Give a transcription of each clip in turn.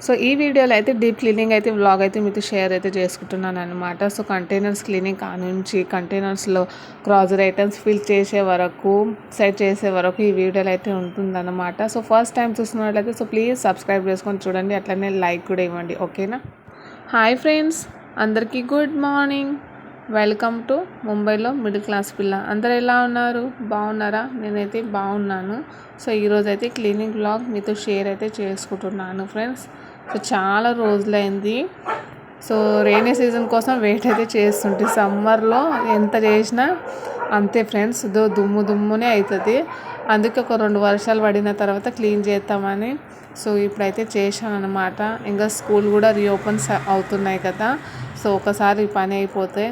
So ఈ వీడియోలో అయితే డీప్ క్లీనింగ్ అయితే వ్లాగ్ అయితే మీతో షేర్ అయితే చేసుకుంటున్నాను అనమాట. సో కంటైనర్స్ క్లీనింగ్ కానుంచి కంటైనర్స్లో గ్రాసరీ ఐటమ్స్ ఫిల్ చేసే వరకు, సెట్ చేసే వరకు ఈ వీడియోలో అయితే ఉంటుందన్నమాట. సో ఫస్ట్ టైం చూస్తున్నట్లయితే సో ప్లీజ్ సబ్స్క్రైబ్ చేసుకొని చూడండి, అట్లనే లైక్ కూడా ఇవ్వండి, ఓకేనా. హాయ్ ఫ్రెండ్స్, అందరికీ గుడ్ మార్నింగ్. వెల్కమ్ టు ముంబైలో మిడిల్ క్లాస్ పిల్ల. అందరు ఎలా ఉన్నారు, బాగున్నారా? నేనైతే బాగున్నాను. సో ఈరోజు అయితే క్లీనింగ్ వ్లాగ్ మీతో షేర్ అయితే చేసుకుంటున్నాను ఫ్రెండ్స్. సో చాలా రోజులైంది. సో రైనీ సీజన్ కోసం వెయిట్ అయితే చేస్తుంటే సమ్మర్లో ఎంత చేసినా అంతే ఫ్రెండ్స్, దుమ్మునే అవుతుంది. అందుకే ఒక 2 వర్షాలు పడిన తర్వాత క్లీన్ చేద్దామని సో ఇప్పుడైతే చేశాను అనమాట. ఇంకా స్కూల్ కూడా రీఓపెన్స్ అవుతున్నాయి కదా, సో ఒకసారి పని అయిపోతే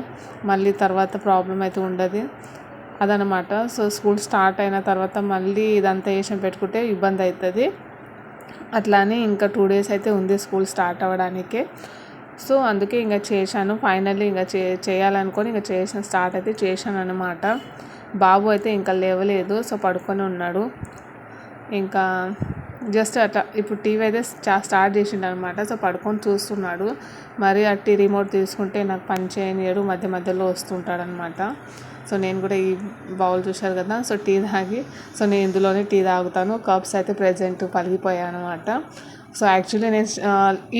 మళ్ళీ తర్వాత ప్రాబ్లం అయితే ఉండదు అదనమాట. సో స్కూల్ స్టార్ట్ అయిన తర్వాత మళ్ళీ ఇదంతా వేసి పెట్టుకుంటే ఇబ్బంది అవుతుంది. అట్లానే ఇంకా 2 days అయితే ఉంది స్కూల్ స్టార్ట్ అవ్వడానికి. సో అందుకే ఇంకా చేశాను ఫైనల్లీ, ఇంకా చేయాలనుకొని ఇంకా స్టార్ట్ అయితే చేశాను అనమాట. బాబు అయితే ఇంకా లేవలేదు, సో పడుకొని ఉన్నాడు. ఇంకా జస్ట్ అట్లా ఇప్పుడు టీవీ అయితే స్టార్ట్ చేసిండు అనమాట. సో పడుకొని చూస్తున్నాడు. మరి అట్టి రిమోట్ తీసుకుంటే నాకు పని చేయనియడు, మధ్యలో వస్తుంటాడు అనమాట. సో నేను కూడా ఈ బౌల్ చూశారు కదా, సో టీ తాగి, సో నేను ఇందులోనే టీ తాగుతాను. కప్స్ అయితే ప్రజెంట్ పలిగిపోయాయి అనమాట. సో యాక్చువల్లీ నేను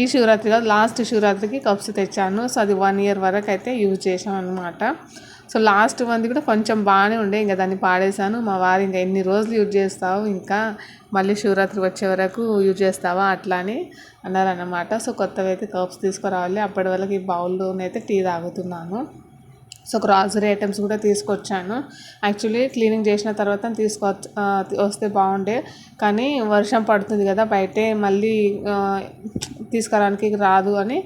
ఈ శివరాత్రి కాదు, లాస్ట్ శివరాత్రికి కప్స్ తెచ్చాను. సో అది 1 year వరకు అయితే యూజ్ చేశాను అనమాట. సో లాస్ట్ మంది కూడా కొంచెం బాగానే ఉండే, ఇంకా దాన్ని పాడేశాను. మా వారు ఇంకా ఎన్ని రోజులు యూజ్ చేస్తావు, ఇంకా మళ్ళీ శివరాత్రి వచ్చే వరకు యూజ్ చేస్తావా అట్లా అని అన్నారన్నమాట. సో కొత్తవి అయితే కప్స్ తీసుకురావాలి, అప్పటి వరకు ఈ బౌల్లోనైతే టీ తాగుతున్నాను. సో గ్రాసరీ ఐటమ్స్ కూడా తీసుకొచ్చాను. యాక్చువల్లీ క్లీనింగ్ చేసిన తర్వాత వస్తే బాగుండే, కానీ వర్షం పడుతుంది కదా బయటే, మళ్ళీ తీసుకురావడానికి రాదు అని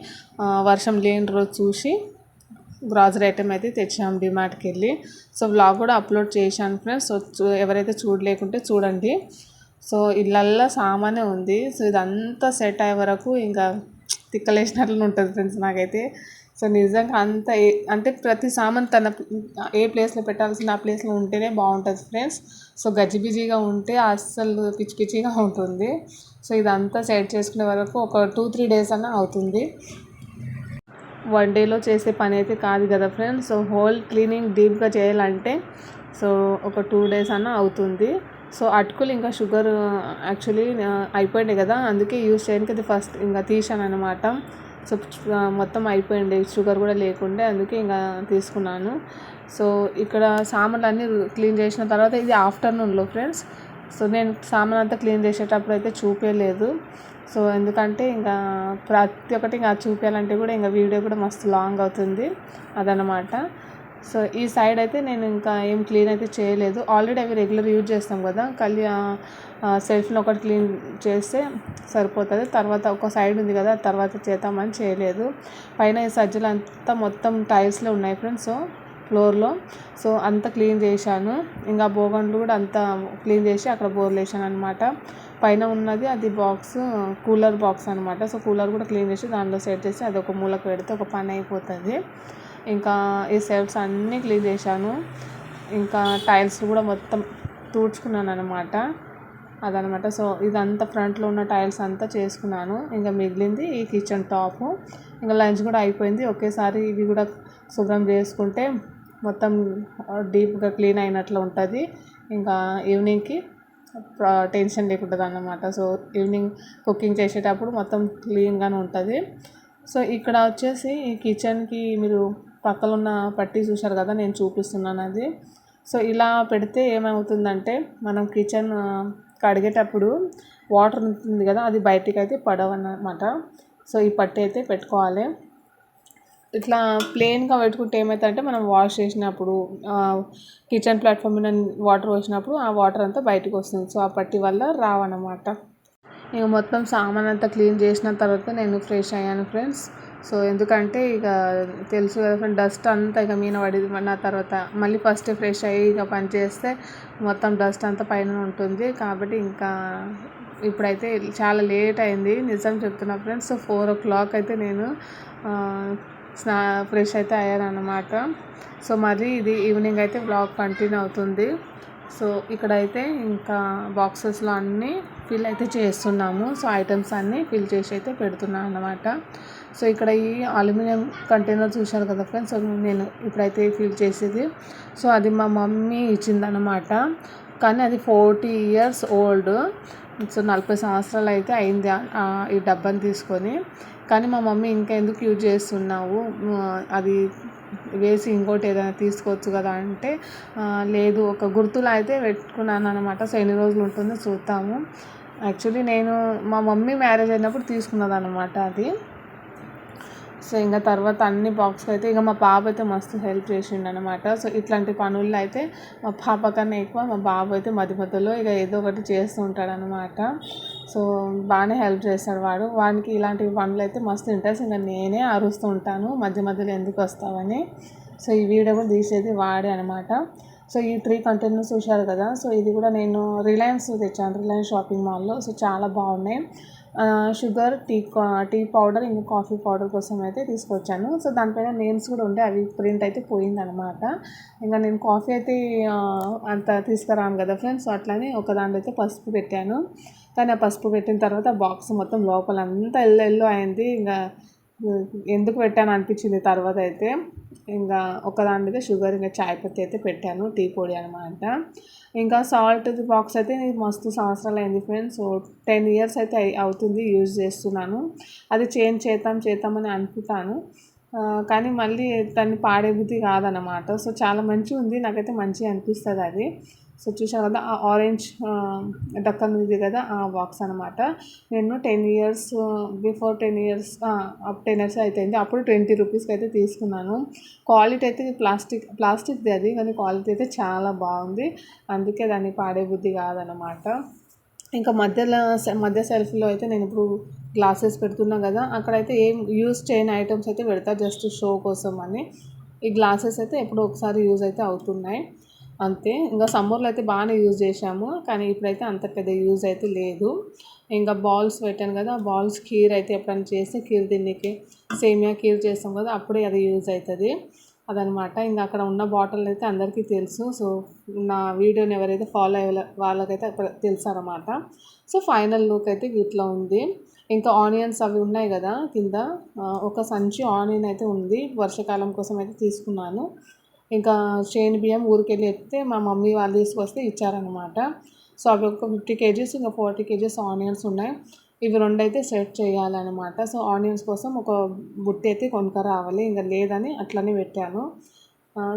వర్షం లేని రోజు చూసి గ్రాసరీ ఐటమ్ అయితే తెచ్చాము డిమార్ట్కి వెళ్ళి. సో వ్లాగ్ కూడా అప్లోడ్ చేశాను ఫ్రెండ్స్. సో ఎవరైతే చూడలేకుంటే చూడండి. సో ఇళ్ళల్లో సామానే ఉంది. సో ఇదంతా సెట్ అయ్యే వరకు ఇంకా తిక్కలేసినట్లు ఉంటుంది ఫ్రెండ్స్ నాకైతే. సో నిజంగా అంత అంటే ప్రతి సామాన్ తన ఏ ప్లేస్లో పెట్టాల్సిన ఆ ప్లేస్లో ఉంటేనే బాగుంటుంది ఫ్రెండ్స్. సో గజిబిజిగా ఉంటే అస్సలు పిచ్చిగా ఉంటుంది. సో ఇదంతా సెట్ చేసుకునే వరకు ఒక 2-3 days అన్నా అవుతుంది. 1 dayలో చేసే పని అయితే కాదు కదా ఫ్రెండ్స్. సో హోల్ క్లీనింగ్ డీప్గా చేయాలంటే సో ఒక 2 days అన్నా అవుతుంది. సో అటుకులు ఇంకా షుగర్ యాక్చువల్లీ అయిపోయింది కదా, అందుకే యూజ్ చేయడానికి అది ఫస్ట్ ఇంకా తీసాను అనమాట. సో మొత్తం అయిపోయింది, షుగర్ కూడా లేకుండే, అందుకే ఇంకా తీసుకున్నాను. సో ఇక్కడ సామాన్లు అన్నీ క్లీన్ చేసిన తర్వాత ఇది ఆఫ్టర్నూన్లో ఫ్రెండ్స్. సో నేను సామాన్ అంతా క్లీన్ చేసేటప్పుడు అయితే చూపించలేదు. సో ఎందుకంటే ఇంకా ప్రతి ఒక్కటి ఇంకా చూపించాలంటే కూడా ఇంకా వీడియో కూడా మస్తు లాంగ్ అవుతుంది అదనమాట. సో ఈ సైడ్ అయితే నేను ఇంకా ఏం క్లీన్ అయితే చేయలేదు. ఆల్రెడీ అవి రెగ్యులర్ యూజ్ చేస్తాం కదా, కలిగి సెల్ఫ్ని ఒకటి క్లీన్ చేస్తే సరిపోతుంది. తర్వాత ఒక సైడ్ ఉంది కదా, తర్వాత చేద్దామని చేయలేదు. పైన ఈ సజ్జలు అంతా మొత్తం టైల్స్లో ఉన్నాయి ఫ్రెండ్స్. సో ఫ్లోర్లో సో అంతా క్లీన్ చేశాను. ఇంకా బోగండ్లు కూడా అంతా క్లీన్ చేసి అక్కడ బోర్లు వేసాను అనమాట. పైన ఉన్నది అది బాక్స్, కూలర్ బాక్స్ అనమాట. సో కూలర్ కూడా క్లీన్ చేసి దానిలో సెట్ చేసి అది ఒక మూలకు పెడితే ఒక పని అయిపోతుంది. ఇంకా ఈ సెల్ఫ్స్ అన్నీ క్లీన్ చేశాను. ఇంకా టైల్స్ కూడా మొత్తం తుడుచుకున్నాను అనమాట అదనమాట. సో ఇదంతా ఫ్రంట్లో ఉన్న టైల్స్ అంతా చేసుకున్నాను. ఇంకా మిగిలింది ఈ కిచెన్ టాపు. ఇంకా లంచ్ కూడా అయిపోయింది. ఒకేసారి ఇవి కూడా శుభ్రం చేసుకుంటే మొత్తం డీప్గా క్లీన్ అయినట్లు ఉంటుంది. ఇంకా ఈవినింగ్కి టెన్షన్ లేకుంటుంది అన్నమాట. సో ఈవినింగ్ కుకింగ్ చేసేటప్పుడు మొత్తం క్లీన్గానే ఉంటుంది. సో ఇక్కడ వచ్చేసి ఈ కిచెన్కి మీరు పక్కన ఉన్న పట్టీ చూశారు కదా, నేను చూపిస్తున్నాను అది. సో ఇలా పెడితే ఏమవుతుందంటే మనం కిచెన్ కడిగేటప్పుడు వాటర్ ఉంటుంది కదా, అది బయటికి అయితే పడవన్నమాట. సో ఈ పట్టీ అయితే పెట్టుకోవాలి. ఇట్లా ప్లెయిన్గా పెట్టుకుంటే ఏమవుతుందంటే మనం వాష్ చేసినప్పుడు కిచెన్ ప్లాట్ఫామ్ మీద వాటర్ వచ్చినప్పుడు ఆ వాటర్ అంతా బయటకు వస్తుంది. సో ఆ పట్టి వల్ల రావన్నమాట. ఇక మొత్తం సామాన్ అంతా క్లీన్ చేసిన తర్వాత నేను ఫ్రెష్ అయ్యాను ఫ్రెండ్స్. సో ఎందుకంటే ఇక తెలుసు కదా ఫ్రెండ్, డస్ట్ అంతా ఇక మీద పడింది. నా తర్వాత మళ్ళీ ఫస్ట్ ఫ్రెష్ అయ్యి ఇక పని చేస్తే మొత్తం డస్ట్ అంతా పైన ఉంటుంది. కాబట్టి ఇంకా ఇప్పుడైతే చాలా లేట్ అయింది, నిజం చెప్తున్నా ఫ్రెండ్స్. సో 4 o'clock అయితే నేను ఫ్రెష్ అయితే అయ్యాను అన్నమాట. సో మరి ఇది ఈవినింగ్ అయితే వ్లాగ్ కంటిన్యూ అవుతుంది. సో ఇక్కడైతే ఇంకా బాక్సెస్లో అన్నీ ఫిల్ అయితే చేస్తున్నాము. సో ఐటమ్స్ అన్నీ ఫిల్ చేసి అయితే పెడుతున్నాను అన్నమాట. సో ఇక్కడ ఈ అల్యూమినియం కంటైనర్ చూశారు కదా ఫ్రెండ్స్. సో నేను ఇప్పుడైతే ఫిల్ చేసేది, సో అది మా మమ్మీ ఇచ్చిందనమాట. కానీ అది 40 years ఓల్డ్. సో 40 సంవత్సరాలు అయితే అయింది ఈ డబ్బాని తీసుకొని. కానీ మా మమ్మీ ఇంకా ఎందుకు యూజ్ చేస్తున్నావు, అది వేసి ఇంకోటి ఏదైనా తీసుకోవచ్చు కదా అంటే, లేదు ఒక గుర్తులా అయితే పెట్టుకున్నాను అనమాట. సో ఎన్ని రోజులు ఉంటుందో చూద్దాము. యాక్చువల్లీ నేను మా మమ్మీ మ్యారేజ్ అయినప్పుడు తీసుకున్నది అనమాట అది. సో ఇంకా తర్వాత అన్ని బాక్స్కి అయితే ఇక మా బాబు అయితే మస్తు హెల్ప్ చేసిండు అనమాట. సో ఇట్లాంటి పనుల్లో అయితే మా పాప కన్నా ఎక్కువ మా బాబు అయితే మధ్య మధ్యలో ఇక ఏదో ఒకటి చేస్తూ ఉంటాడు అనమాట. సో బాగానే హెల్ప్ చేస్తాడు వాడికి ఇలాంటి పనులు అయితే మస్తు ఇంట్రెస్ట్. ఇంకా నేనే అరుస్తూ ఉంటాను మధ్య మధ్యలో ఎందుకు వస్తావని. సో ఈ వీడియో కూడా తీసేది వాడే అనమాట. సో ఈ 3 కంటైనర్స్ చూశారు కదా. సో ఇది కూడా నేను రిలయన్స్ తెచ్చాను, రిలయన్స్ షాపింగ్ మాల్లో. సో చాలా బాగున్నాయి. షుగర్, టీ పౌడర్, ఇంకా కాఫీ పౌడర్ కోసం అయితే తీసుకొచ్చాను. సో దానిపైన నేమ్స్ కూడా ఉండే, అవి ప్రింట్ అయితే పోయిందనమాట. ఇంకా నేను కాఫీ అయితే అంత తీసుకురాను కదా ఫ్రెండ్స్. సో అట్లనే ఒక దాంట్లో అయితే పసుపు పెట్టాను. కానీ ఆ పసుపు పెట్టిన తర్వాత బాక్స్ మొత్తం లోపల అంతా ఎల్లో అయింది. ఇంకా ఎందుకు పెట్టాను అనిపించింది తర్వాత అయితే. ఇంకా ఒకదాని మీద షుగర్, ఇంకా చాయ్ పత్తి అయితే పెట్టాను, టీ పొడి అనమాట. ఇంకా సాల్ట్ బాక్స్ అయితే మస్తు సంవత్సరాలు అయింది ఫ్రెండ్స్. సో 10 years అయితే అవుతుంది యూజ్ చేస్తున్నాను. అది చేంజ్ చేద్దామని అనుకుంటాను, కానీ మళ్ళీ దాన్ని పాడేబుద్ధి కాదనమాట. సో చాలా మంచిగా ఉంది, నాకైతే మంచిగా అనిపిస్తుంది అది. సో చూసారు కదా ఆ ఆరెంజ్ డక్కన్ ఉంది కదా, ఆ బాక్స్ అనమాట. నేను 10 years బిఫోర్ 10 years 10 years అయిపోయింది. అప్పుడు 20 రూపీస్కి అయితే తీసుకున్నాను. క్వాలిటీ అయితే ప్లాస్టిక్ది అది, కానీ క్వాలిటీ అయితే చాలా బాగుంది. అందుకే దాన్ని పాడే బుద్ధి కాదనమాట. ఇంకా మధ్య సెల్ఫ్లో అయితే నేను ఇప్పుడు గ్లాసెస్ పెడుతున్నా కదా, అక్కడైతే ఏం యూజ్ చేయని ఐటమ్స్ అయితే పెడతా, జస్ట్ షో కోసం అని. ఈ గ్లాసెస్ అయితే ఎప్పుడో ఒకసారి యూజ్ అయితే అవుతున్నాయి అంతే. ఇంకా సమ్మర్లో అయితే బాగానే యూజ్ చేసాము, కానీ ఇప్పుడైతే అంత పెద్ద యూజ్ అయితే లేదు. ఇంకా బాల్స్ పెట్టాను కదా, బాల్స్ ఖీర్ అయితే ఎప్పుడైనా చేస్తే ఖీర్ తిన్నీకి, సేమియా ఖీర్ చేస్తాం కదా, అప్పుడే అది యూజ్ అవుతుంది అదనమాట. ఇంకా అక్కడ ఉన్న బాటిల్ అయితే అందరికీ తెలుసు. సో నా వీడియోని ఎవరైతే ఫాలో అయ్యే వాళ్ళకైతే తెలుసు అనమాట. సో ఫైనల్ లుక్ అయితే ఇట్లా ఉంది. ఇంకా ఆనియన్స్ అవి ఉన్నాయి కదా కింద, ఒక సంచి ఆనియన్ అయితే ఉంది, వర్షాకాలం కోసం అయితే తీసుకున్నాను. ఇంకా చేను బియ్యం ఊరికెళ్ళి ఎత్తే మా మమ్మీ వాళ్ళు తీసుకొస్తే ఇచ్చారనమాట. సో అవి ఒక 50 kgs, ఇంకా 40 kgs ఆనియన్స్ ఉన్నాయి. ఇవి 2 అయితే సెట్ చేయాలన్నమాట. సో ఆనియన్స్ కోసం ఒక బుట్టి అయితే కొనుక్క రావాలి, ఇంకా లేదని అట్లనే పెట్టాను.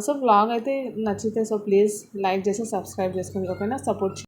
సో వ్లాగ్ అయితే నచ్చితే సో ప్లీజ్ లైక్ చేసి సబ్స్క్రైబ్ చేసుకోండి, ఓకేనా. సపోర్ట్